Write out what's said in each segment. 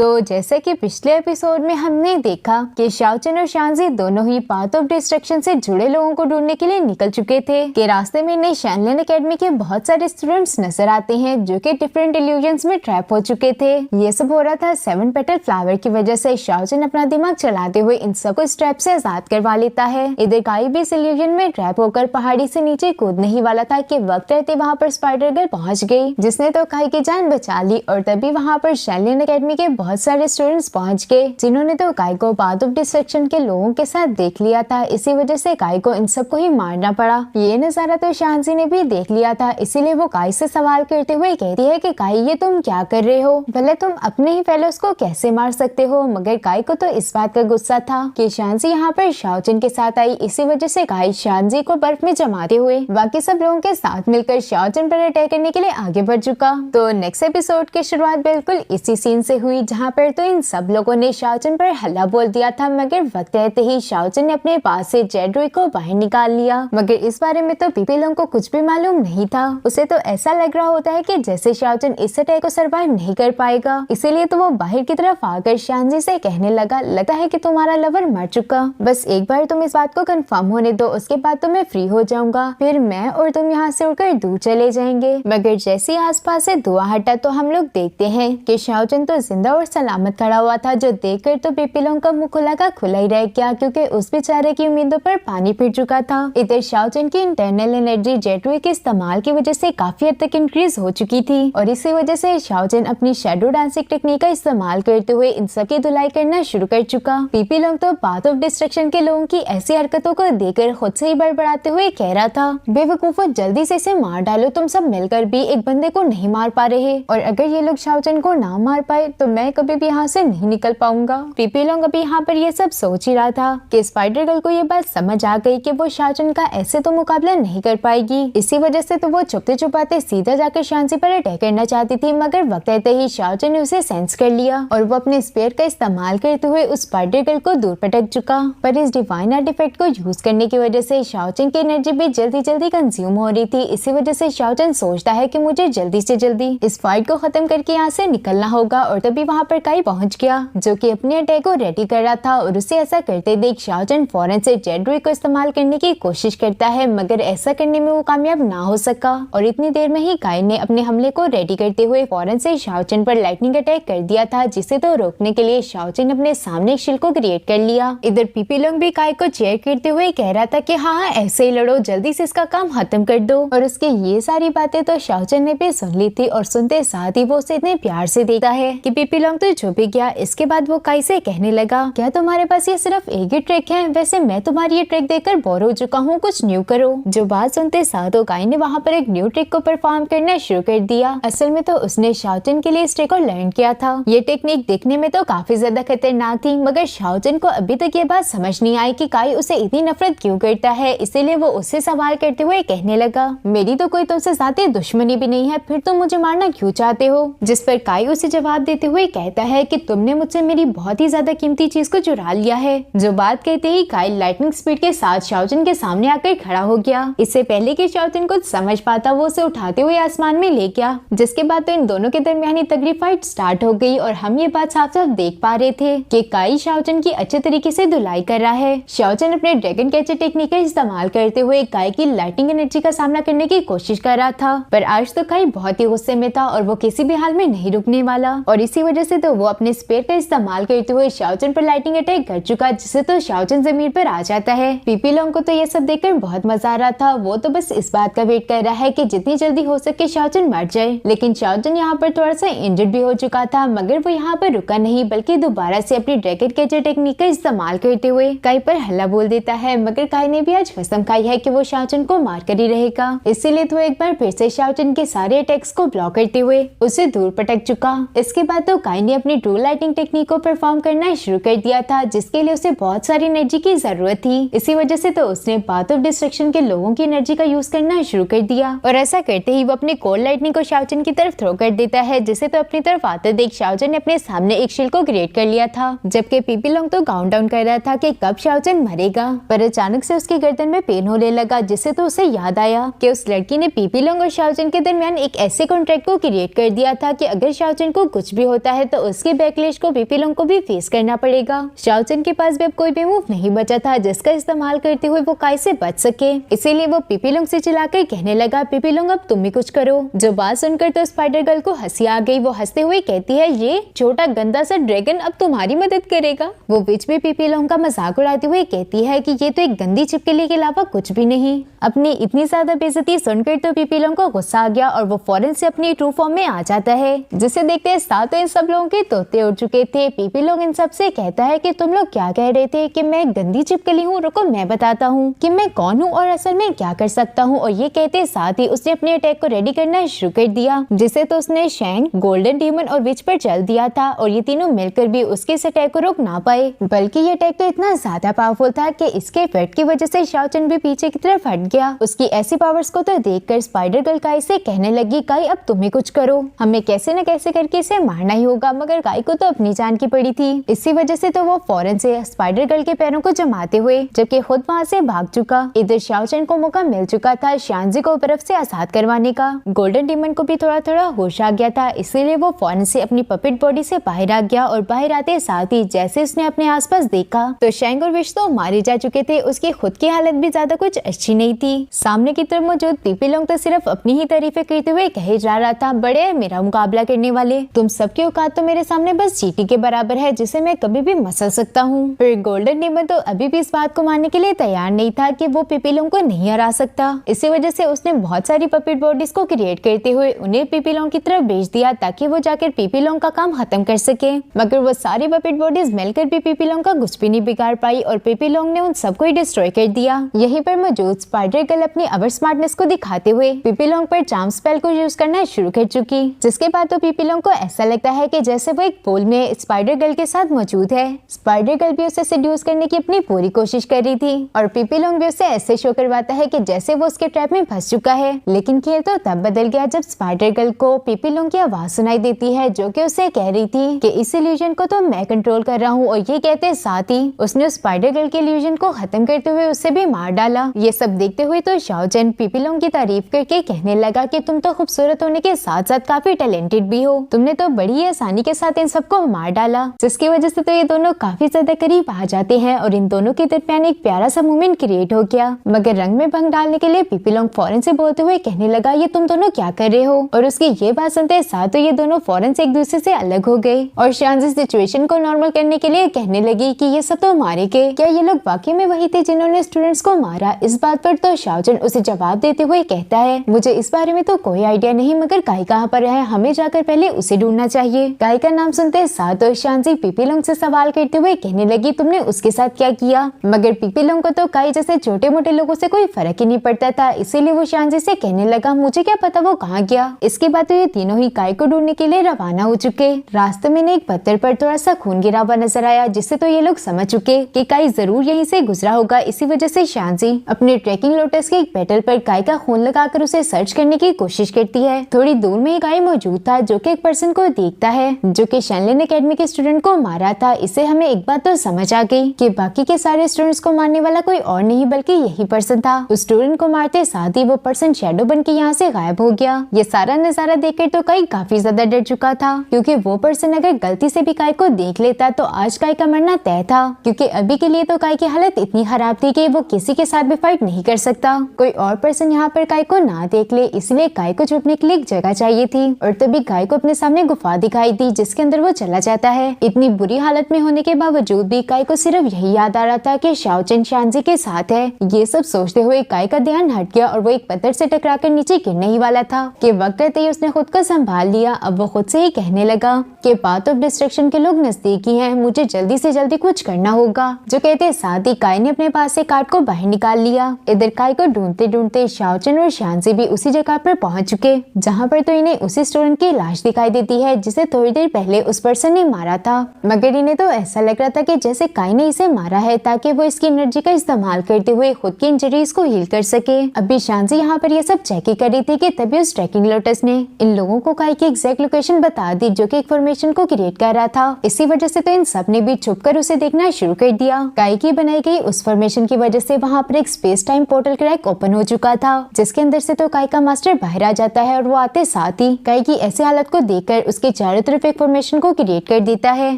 तो जैसे कि पिछले एपिसोड में हमने देखा कि शाओचन और शानजी दोनों ही पाथ ऑफ डिस्ट्रक्शन से जुड़े लोगों को ढूंढने के लिए निकल चुके थे कि रास्ते में इन्हें शैनलिन एकेडमी के बहुत सारे स्टूडेंट्स नजर आते हैं जो कि डिफरेंट इल्यूजन्स में ट्रैप हो चुके थे। ये सब हो रहा था 7 पेटल फ्लावर की वजह से। शाओचन अपना दिमाग चलाते हुए इन सबको इस ट्रैप से आजाद करवा लेता है। इधर काई भी इस इल्यूजन में ट्रैप होकर पहाड़ी से नीचे कूदने ही वाला था कि वक्त रहते वहाँ पर स्पाइडर गर्ल पहुँच गई, जिसने तो काई की जान बचा ली। और तभी वहाँ पर शैनलिन एकेडमी के बहुत सारे स्टूडेंट्स पहुंच गए जिन्होंने तो काई को पाथ ऑफ डिस्ट्रक्शन के लोगों के साथ देख लिया था। इसी वजह से काई को इन सबको ही मारना पड़ा। ये नजारा तो शानजी ने भी देख लिया था, इसीलिए वो काई से सवाल करते हुए कहती है कि काई ये तुम क्या कर रहे हो, भले तुम अपने ही फेलोज को कैसे मार सकते हो। मगर काई को तो इस बात का गुस्सा था कि शानजी यहाँ पर शाओचन के साथ आई। इसी वजह से काई शानजी को बर्फ में जमाते हुए बाकी सब लोगों के साथ मिलकर शाओचन पर अटैक करने के लिए आगे बढ़ चुका। तो नेक्स्ट एपिसोड की शुरुआत बिल्कुल इसी सीन से हुई जहाँ पर तो इन सब लोगों ने शाओचन पर हल्ला बोल दिया था। मगर वक्त रहते ही शाओचन ने अपने पास से जेडरुई को बाहर निकाल लिया। मगर इस बारे में तो पीपी लोंग को कुछ भी मालूम नहीं था। उसे तो ऐसा लग रहा होता है कि जैसे शाओचन इस अटैक को सर्वाइव नहीं कर पाएगा, इसीलिए तो वो बाहर की तरफ आकर शानजी से कहने लगा, लगता है कि तुम्हारा लवर मर चुका, बस एक बार तुम इस बात को कंफर्म होने दो, उसके बाद तो मैं फ्री हो जाऊंगा, फिर मैं और तुम यहाँ से उड़कर दूर चले जाएंगे। मगर जैसे आसपास से धुआं हटा तो हम लोग देखते हैं कि शाओचन तो जिंदा और सलामत खड़ा हुआ था, जो देखकर तो पीपी लोंग का मुंह खुला का खुला ही रह गया, क्योंकि उस बेचारे की उम्मीदों पर पानी फिर चुका था। इधर शाओचन की इंटरनल एनर्जी जेडरुई के इस्तेमाल की वजह से काफी हद तक इंक्रीज हो चुकी थी और इसी वजह से शाओचन अपनी शैडो डांसिंग टेक्निक का इस्तेमाल करते हुए इन सब की धुलाई करना शुरू कर चुका। पीपी लोंग तो पाथ ऑफ डिस्ट्रक्शन के लोगों की ऐसी हरकतों को देखकर खुद से ही बड़बड़ाते हुए कह रहा था, बेवकूफो जल्दी से इसे मार डालो, तुम सब मिलकर भी एक बंदे को नहीं मार पा रहे और अगर ये लोग शाओचन को ना मार पाए तो मैं कभी भी यहाँ से नहीं निकल पाऊंगा। पीपी लोंग अभी यहाँ पर ये सब सोच ही रहा था कि स्पाइडर गर्ल को ये बात समझ आ गई कि वो शाओचन का ऐसे तो मुकाबला नहीं कर पाएगी। इसी वजह से तो वो छुपते छुपाते सीधा जाकर शानजी पर अटैक करना चाहती थी, मगर वक्त रहते ही शाओचन ने उसे सेंस कर लिया और वो अपने स्पेयर का इस्तेमाल करते हुए उस स्पाइडर गर्ल को दूर पटक चुका। पर इस डिवाइन आर्टिफैक्ट को यूज करने की वजह से शाओचन की एनर्जी भी जल्दी जल्दी कंज्यूम हो रही थी। इसी वजह से शाओचन सोचता है कि मुझे जल्दी से जल्दी इस फाइट को खत्म करके यहाँ से निकलना होगा और तभी वहाँ पर काई पहुँच गया जो कि अपने अटैक को रेडी कर रहा था और उसे ऐसा करते देख शाओचन फौरन से जेडरुई को इस्तेमाल करने की कोशिश करता है, मगर ऐसा करने में वो कामयाब ना हो सका और इतनी देर में ही काई ने अपने हमले को रेडी करते हुए फौरन से शाओचन पर लाइटनिंग अटैक कर दिया था, जिसे तो रोकने के लिए शाओचन अपने सामने एक शील्ड को क्रिएट कर लिया। इधर पीपी लोंग भी काई को चेयर करते हुए कह रहा था कि हाँ ऐसे ही लड़ो, जल्दी से इसका काम खत्म कर दो और उसके ये सारी बातें तो शाओचन ने भी सुन ली थी और सुनते साथ ही वो उसे इतने प्यार से देखता है कि पीपी लोंग तो चुप ही गया। इसके बाद वो काई से कहने लगा, क्या तुम्हारे पास ये सिर्फ एक ही ट्रिक है? वैसे मैं तुम्हारी ये ट्रिक देखकर बोर हो चुका हूँ, कुछ न्यू करो। जो बात सुनते साथ तो काई ने वहाँ पर एक न्यू ट्रिक को परफॉर्म करना शुरू कर दिया। असल में तो उसने शाओचन के लिए इस ट्रिक को लर्न किया था। ये टेक्निक देखने में तो काफी ज्यादा खतरनाक थी, मगर शाओचन को अभी तक ये बात समझ नहीं आई कि काई उसे इतनी नफरत क्यों करता है। इसीलिए वो उससे सवाल करते हुए कहने लगा, मेरी तो कोई तुमसे ज्यादा दुश्मनी भी नहीं है, फिर तुम मुझे मारना क्यों चाहते हो? जिस पर काई उसे जवाब देते हुए कहता है कि तुमने मुझसे मेरी बहुत ही ज्यादा कीमती चीज को चुरा लिया है। जो बात कहते ही काई लाइटनिंग स्पीड के साथ शाओचन के सामने आकर खड़ा हो गया। इससे पहले कि शाओचन कुछ समझ पाता वो उसे उठाते हुए आसमान में ले गया, जिसके बाद तो इन दोनों के दरमियानी तगड़ी फाइट स्टार्ट हो गई और हम ये बात साफ साफ देख पा रहे थे कि काई शाओचन की अच्छे तरीके से धुलाई कर रहा है। शाओचन अपने ड्रैगन कैचर टेक्निक का इस्तेमाल करते हुए काई की लाइटनिंग एनर्जी का सामना करने की कोशिश कर रहा था, पर आज तो काई बहुत ही गुस्से में था और वो किसी भी हाल में नहीं रुकने वाला और इसी वजह से तो वो अपने स्पेयर का इस्तेमाल करते हुए शाओचन पर लाइटनिंग अटैक कर चुका, जिससे तो शाओचन जमीन पर आ जाता है। पीपी लोंग को तो ये सब देखकर बहुत मजा आ रहा था। वो तो बस इस बात का वेट कर रहा है कि जितनी जल्दी हो सके शाओचन मर जाए, लेकिन शाओचन यहाँ पर थोड़ा सा इंजर्ड भी हो चुका था, मगर वो यहाँ पर रुका नहीं बल्कि दोबारा से अपनी ड्रैगन कैचर टेक्निक का इस्तेमाल करते हुए काई पर हल्ला बोल देता है। मगर काई ने भी आज कसम खाई है कि वो शाओचन को मार कर ही रहेगा, इसीलिए तो एक बार फिर से शाओचन के सारे अटैक्स को ब्लॉक करते हुए उसे दूर पटक चुका। इसके बाद तो काई ने अपनी ट्रू लाइटिंग टेक्निक को परफॉर्म करना शुरू कर दिया था, जिसके लिए उसे बहुत सारी एनर्जी की जरूरत थी। इसी वजह से तो उसने पाथ ऑफ डिस्ट्रक्शन के लोगों की एनर्जी का यूज करना शुरू कर दिया और ऐसा करते ही वो अपने कोल्ड लाइटनिंग को शाओचन की तरफ थ्रो कर देता है, जिसे तो अपनी तरफ आते देख शाओचन ने अपने सामने एक शील्ड को क्रिएट कर लिया था, जबकि पीपी लोंग तो काउंटडाउन कर रहा था कि कब शाओचन मरेगा। पर अचानक से उसकी गर्दन में पेन होने लगा, जिससे तो उसे याद आया कि उस लड़की ने पीपी लोंग और शाओचन के दरमियान एक ऐसे कॉन्ट्रैक्ट को क्रिएट कर दिया था कि अगर शाओचन को कुछ भी होता है तो उसकी बैकलैश को पीपी लोंग को भी फेस करना पड़ेगा। शाओचन के पास भी अब कोई भी मूव नहीं बचा था जिसका इस्तेमाल करते हुए वो काई से बच सके, इसीलिए वो पीपी लोंग से चिल्लाकर कहने लगा, पीपी लोंग अब तुम ही कुछ करो। जो बात सुनकर तो स्पाइडर गर्ल को हंसी आ गई। वो हंसते हुए कहती है, ये छोटा गंदा सा ड्रैगन अब तुम्हारी मदद करेगा। वो बीच में पीपी लोंग का मजाक उड़ाते हुए कहती है कि ये तो एक गंदी छिपकली के अलावा कुछ भी नहीं। अपनी इतनी ज्यादा बेइज्जती सुनकर तो पीपी लोंग को गुस्सा आ गया और वो फौरन से अपनी ट्रू फॉर्म में आ जाता है, जिसे देखते साथ तो इन सब लोगों के तोते उड़ चुके थे। पीपी लोंग इन सब से कहता है कि तुम लोग क्या कह रहे थे कि मैं गंदी छिपकली हूँ, रुको मैं बताता हूँ कि मैं कौन हूँ और असल में क्या कर सकता हूँ। और ये कहते साथ ही उसने अपने अटैक को रेडी करना शुरू कर दिया, जिसे तो उसने शैंग, गोल्डन डीमन और विच पर चल दिया था और ये तीनों मिलकर भी उसके इस अटैक को रोक ना पाए, बल्कि ये अटैक तो इतना ज्यादा पावरफुल था कि इसके इफेक्ट की वजह से शाओचन भी पीछे की तरफ हट गया। उसकी ऐसी पावर्स को तो देखकर स्पाइडर गर्ल काई से कहने लगी, काई अब तुम्हें कुछ करो, हमें कैसे न कैसे करके इसे मारना ही होगा। मगर काई को तो अपनी जान की पड़ी थी, इसी वजह से तो वो फौरन से स्पाइडर गर्ल के पैरों को जमाते हुए जबकि खुद वहाँ से भाग चुका। इधर शाओचन को मौका मिल चुका था शांजी को बर्फ से आजाद करवाने का। गोल्डन डीमन को भी थोड़ा थोड़ा होश आ गया था, इसीलिए वो फौरन से अपनी पपेट बॉडी से बाहर आ गया और बाहर आते साथ ही जैसे उसने अपने आसपास देखा तो शैंग और विश तो मारे जा चुके थे। उसकी खुद की हालत भी ज्यादा कुछ अच्छी नहीं थी। सामने की तरफ मौजूद पीपी लोंग तो सिर्फ अपनी ही तारीफें करते हुए कहे जा रहा था, बड़े मेरा मुकाबला करने वाले, तुम सबकी औकात तो मेरे सामने बस चींटी के बराबर है जिसे मैं कभी भी मसल सकता हूँ। फिर गोल्डन डीमन तो अभी भी इस बात को मानने के लिए तैयार नहीं था कि वो पीपी लोंग को नहीं हरा सकता। इसी वजह से उसने बहुत सारी पपेट बॉडीज को क्रिएट करते हुए उन्हें पीपी लोंग की तरफ भेज दिया ताकि वो जाकर पीपी लोंग का काम खत्म कर सके। मगर वो सारी पपेट बॉडीज मिलकर भी पीपी लोंग का कुछ भी नहीं बिगाड़ पाई और पीपी लोंग ने उन सबको ही डिस्ट्रॉय कर दिया। यहीं पर मौजूद स्पाइडर गर्ल अपनी अवर स्मार्टनेस को दिखाते हुए पीपी लोंग पर चार्म स्पेल को यूज करना शुरू कर चुकी, जिसके बाद तो पीपी लोंग को ऐसा लगता है कि जैसे वो एक पोल में स्पाइडर गर्ल के साथ मौजूद है। स्पाइडर गर्ल भी उसे सेड्यूस करने की अपनी पूरी कोशिश कर रही थी और पीपी लोंग भी उसे ऐसे शो करवाता है कि जैसे वो उसके ट्रैप में फंस चुका है। लेकिन खेल तो तब बदल गया जब स्पाइडर गर्ल को पीपी लोंग की आवाज सुनाई देती है जो कि उसे कह रही थी कि इस इल्यूजन को तो मैं कंट्रोल कर रहा हूँ। और ये कहते साथ ही उसने स्पाइडर गर्ल के इल्यूजन को खत्म करते हुए उससे भी मार डाला। ये सब देखते हुए तो शाओचन पीपी लोंग की तारीफ करके कहने लगा कि तुम तो खूबसूरत होने के साथ साथ काफी टैलेंटेड भी हो, तुमने तो बड़ी ही आसानी के साथ इन सबको मार डाला, जिसकी वजह से तो ये दोनों काफी ज्यादा करीब आ जाते हैं और इन दोनों के दरमियान एक प्यारा सा मोमेंट क्रिएट हो गया। मगर रंग में भंग डालने के लिए पीपी लोंग फौरन से बोलते हुए कहने लगा, ये तुम दोनों क्या कर रहे हो। और उसकी ये बात सुनते साथ तो ये दोनों फौरन से एक दूसरे से अलग हो गए और शांजी सिचुएशन को नॉर्मल करने के लिए कहने लगी कि ये सब तो मारे के, क्या ये लोग वाकई में वही थे जिन्होंने स्टूडेंट्स को मारा। इस बात पर तो शाओचन उसे जवाब देते हुए कहता है, मुझे इस बारे में तो कोई आइडिया नहीं, मगर काई कहाँ पर है, हमें जाकर पहले उसे ढूंढना चाहिए। काई का नाम सुनते साथ तो शांजी पीपी लोंग से सवाल करते हुए कहने लगी, तुमने उसके साथ क्या किया। मगर पीपी लोंग को तो काई जैसे छोटे मोटे लोगों से कोई फर्क ही नहीं पड़ता था, इसीलिए वो शांजी से कहने लगा, मुझे क्या पता वो कहाँ गया। इसके बाद तो ये तीनों ही काई को ढूंढने के लिए रवाना हो चुके। रास्ते में एक पत्थर पर थोड़ा सा खून गिरा हुआ नजर आया, जिससे तो ये लोग समझ चुके कि काई जरूर यहीं से गुजरा होगा। इसी वजह से शांजी अपने ट्रैकिंग लोटस के एक पेटल पर काई का खून लगाकर उसे सर्च करने की कोशिश करती है। थोड़ी दूर में एक काई मौजूद था जो कि एक पर्सन को देखता है जो कि शैनलिन एकेडमी के स्टूडेंट को मारा था। इससे हमें एक बात तो समझ आ गई कि बाकी के सारे स्टूडेंट्स को मारने वाला कोई और नहीं बल्कि यही पर्सन था। उस स्टूडेंट को मारते साथ ही वो पर्सन शैडो बन के यहाँ से गायब हो गया। ये सारा नजारा देखकर तो काई काफी ज्यादा डर चुका था, क्योंकि वो पर्सन अगर गलती से भी काई को देख लेता तो आज काई का मरना तय था। क्योंकि अभी के लिए तो काई की हालत इतनी खराब थी कि वो किसी के साथ भी फाइट नहीं कर सकता। कोई और पर्सन यहाँ पर काई को ना देख ले, इसलिए काई को छुपने के लिए एक जगह चाहिए थी। और तभी काई को अपने सामने गुफा दिखाई दी जिसके अंदर वो चला जाता है। इतनी बुरी हालत में होने के बावजूद भी काई को सिर्फ यही याद आ रहा था कि शाओचन शांजी के साथ है। ये सब सोचते हुए काई का ध्यान हट गया और वो एक पत्थर से टकराकर नीचे गिरने ही वाला था कि वक्त रहते ही उसने खुद को संभाल लिया। अब वो खुद से ही कहने लगा कि पाथ ऑफ डिस्ट्रक्शन के लोग नजदीकी हैं, मुझे जल्दी से जल्दी कुछ करना होगा। जो कहते साथ ही काई ने अपने पास से कार्ड को बाहर निकाल लिया। इधर काई को ढूंढते ढूंढते शाओचन और शांजी भी उसी जगह पर पहुंच चुके जहां पर तो इन्हें उसी स्टूडेंट की लाश दिखाई देती है जिसे थोड़ी देर पहले उस पर्सन ने मारा था। मगर इन्हें तो ऐसा लग रहा था कि जैसे काई ने इसे मारा है ताकि वो इसकी एनर्जी का इस्तेमाल करते हुए खुद की इंजरीज को हील कर सके। अभी शांजी यहाँ पर ये सब चेक ही कर रही थी कि तभी उस ट्रैकिंग लोटस ने इन लोगों को काई की एग्जैक्ट लोकेशन बता दी जो कि एक फॉर्मेशन को क्रिएट कर रहा था। इसी वजह से तो इन सब ने भी छुपकर उसे देखना शुरू कर दिया। काई की बनाई गई उस फॉर्मेशन की वजह से वहाँ पर एक space time portal crack open हो चुका था जिसके अंदर से तो काई का मास्टर बाहर आ जाता है और वो आते साथ ही काई की ऐसी हालत को देखकर उसके चारों तरफ एक फॉर्मेशन को क्रिएट कर देता है।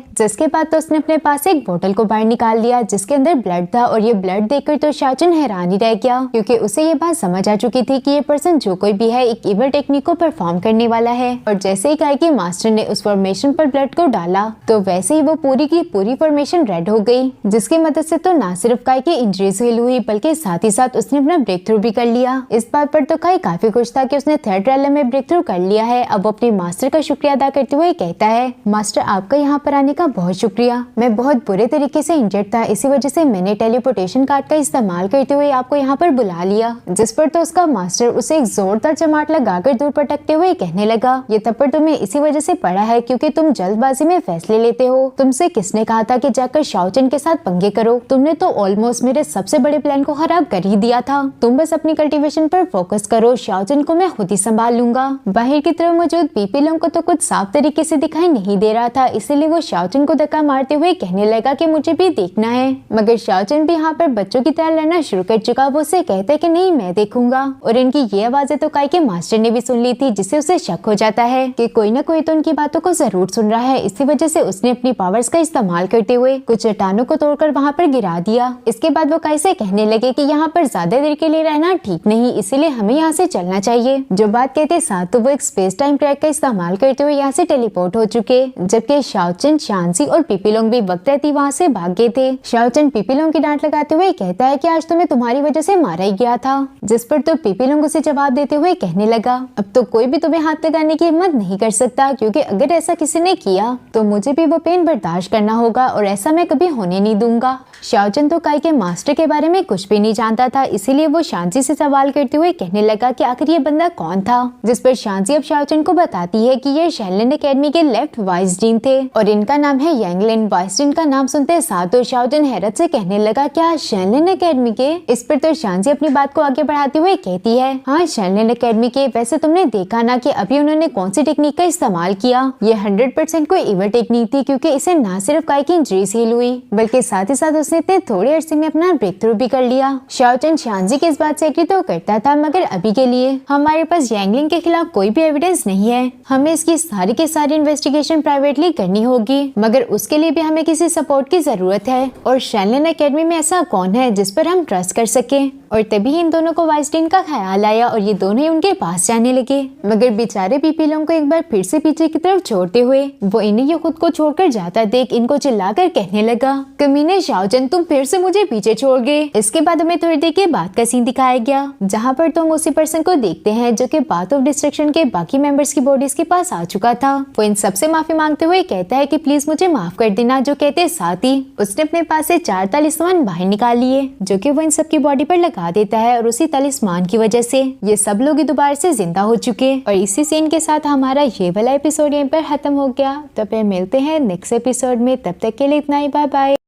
जिसके बाद तो उसने अपने पास एक बोतल को बाहर निकाल लिया जिसके अंदर ब्लड था, और ये ब्लड देखकर तो शाओचन हैरान ही रह गया क्योंकि उसे ये बात समझ आ चुकी थी कि ये पर्सन जो कोई भी है एक इवल टेक्निक को परफॉर्म करने वाला है। और जैसे ही काई के मास्टर ने उस फॉर्मेशन पर ब्लड को डाला तो वैसे ही वो पूरी की पूरी फॉर्मेशन रेड हो गई, जिसकी मदद से तो ना सिर्फ काई की इंजरीज हील हुई बल्कि साथ ही साथ उसने अपना ब्रेक थ्रू भी कर लिया। इस बात पर तो काई काफी खुश था कि उसने थर्ड ट्रायल में ब्रेक थ्रू कर लिया है। अब वो अपने मास्टर का शुक्रिया अदा करते हुए कहता है, मास्टर आपका यहाँ पर आने का बहुत शुक्रिया। मैं बहुत बुरे तरीके से इंजर्ड था, इसी वजह से मैंने टेलीपोर्टेशन कार्ड का इस्तेमाल करते हुए आपको यहाँ पर बुला लिया। जिस पर तो उसका मास्टर उसे एक जोरदार चमाट लगाकर दूर पटकते हुए कहने लगा, ये थप्पड़ तुम्हें इसी वजह से पड़ा है क्योंकि तुम जल्दबाजी में फैसले लेते हो। तुमसे किसने कहा था कि जाकर शाओचन के साथ पंगे करो? तुमने तो ऑलमोस्ट मेरे सबसे बड़े प्लान को खराब कर ही दिया था। तुम बस अपनी कल्टीवेशन पर फोकस करो, शाओचन को मैं खुद ही संभाल लूंगा। बाहर की तरफ मौजूद पीपी लोगों को तो कुछ साफ तरीके से दिखाई नहीं दे रहा था, इसीलिए वो शाओचन को धक्का मारते हुए कहने लगा कि मुझे भी देखना है। मगर शाओचन भी यहाँ पर बच्चों की तरह लड़ना शुरू कर चुका। वो उसे कहता है कि नहीं मैं देखूंगा। और इनकी ये आवाजें तो काई के मास्टर ने भी सुन ली थी, जिससे उसे शक हो जाता है कि कोई ना कोई तो उनकी बातों को जरूर सुन रहा है। इसी वजह से उसने अपनी पावर्स का इस्तेमाल करते हुए कुछ चट्टानों को तोड़कर वहाँ पर गिरा दिया। इसके बाद वो काई से कहने लगे कि यहाँ पर ज्यादा देर के लिए रहना ठीक नहीं, इसीलिए हमें यहाँ से चलना चाहिए। जो बात कहते साथ तो वो एक स्पेस टाइम ट्रैक का इस्तेमाल करते हुए यहाँ से टेलीपोर्ट हो चुके, जबकि शाओचन, शांसी और पीपीलोंग भी वक्त रहती वहाँ से भाग गए थे। शाओचन पीपीलोंग की डांट लगाते हुए कहता है कि आज तुम्हें तुम्हारी वजह से मारा ही गया था। जिस पर तो पीपीलोंग उसे जवाब देते हुए कहने लगा, अब तो कोई भी तुम्हें हाथ लगाने की हिम्मत नहीं कर सकता, क्योंकि अगर ऐसा किसी ने किया तो मुझे भी वो पेन बर्दाश्त करना होगा और ऐसा मैं कभी होने नहीं दूंगा। शाओचन तो काई के मास्टर के बारे में कुछ भी नहीं जानता था, इसीलिए वो शांसी से सवाल करते हुए कहने लगा कि आखिर ये बंदा कौन था। जिस पर शांसी अब शाओचन को बताती है कि ये शैनलिन एकेडमी के लेफ्ट वाइस डीन थे और इनका नाम है यांगलिन। वाइस डीन का नाम सुनते साथ तो शाओचन हैरत से कहने लगा, क्या शैनलिन एकेडमी के? इस पर तो शांसी अपनी बात को आगे बढ़ाते हुए कहती है, हाँ शैनलिन एकेडमी के। वैसे तुमने देखा ना कि अभी उन्होंने कौन सी टेक्निक का इस्तेमाल किया? ये 100% कोई इवल टेक्निक थी, क्योंकि इसे ना सिर्फ काई की इंजरी हील हुई बल्कि साथ ही साथ उसने इतने थोड़े अरसे में अपना ब्रेक थ्रू भी कर लिया। शाओचन शांसी की इस बात से एग्री तो करता था, मगर अभी के लिए हमारे पास यांगलिन के खिलाफ कोई भी एविडेंस नहीं है। हमें इसकी सारी की सारी इन्वेस्टिगेशन प्राइवेटली करनी होगी, मगर उसके लिए भी हमें किसी सपोर्ट की जरूरत है। और शैनलिन एकेडमी में ऐसा कौन है जिस पर हम ट्रस्ट कर सके? और तभी इन दोनों को वाइस डीन का ख्याल आया और ये दोनों ही उनके पास जाने लगे। मगर बेचारे पीपीलों को एक बार फिर से पीछे की तरफ छोड़ते हुए वो इन्हें ये खुद को छोड़कर जाता देख इनको चिल्लाकर कहने लगा, कमीने शाओचन तुम फिर से मुझे पीछे छोड़ गए। इसके बाद हमें थोड़ी देर के बाद का सीन दिखाया गया, जहाँ पर तुम उसी पर्सन को देखते हैं जो कि पाथ ऑफ डिस्ट्रक्शन के बाकी मेंबर्स की बॉडीज के पास आ चुका था। वो इन सबसे माफी मांगते हुए कहता है कि प्लीज मुझे माफ कर देना। जो कहते साथ ही उसने अपने पास से 4 तालिस्मान बाहर निकाल लिए, जो कि वो इन सबकी बॉडी पर लगा देता है और उसी तालिस्मान की वजह से ये सब लोग दोबारा से जिंदा हो चुके। और इसी सीन के साथ हमारा ये वाला एपिसोड यहीं पर खत्म हो गया। तो फिर मिलते हैं नेक्स्ट एपिसोड में, तब तक के लिए इतना ही, बाय बाय।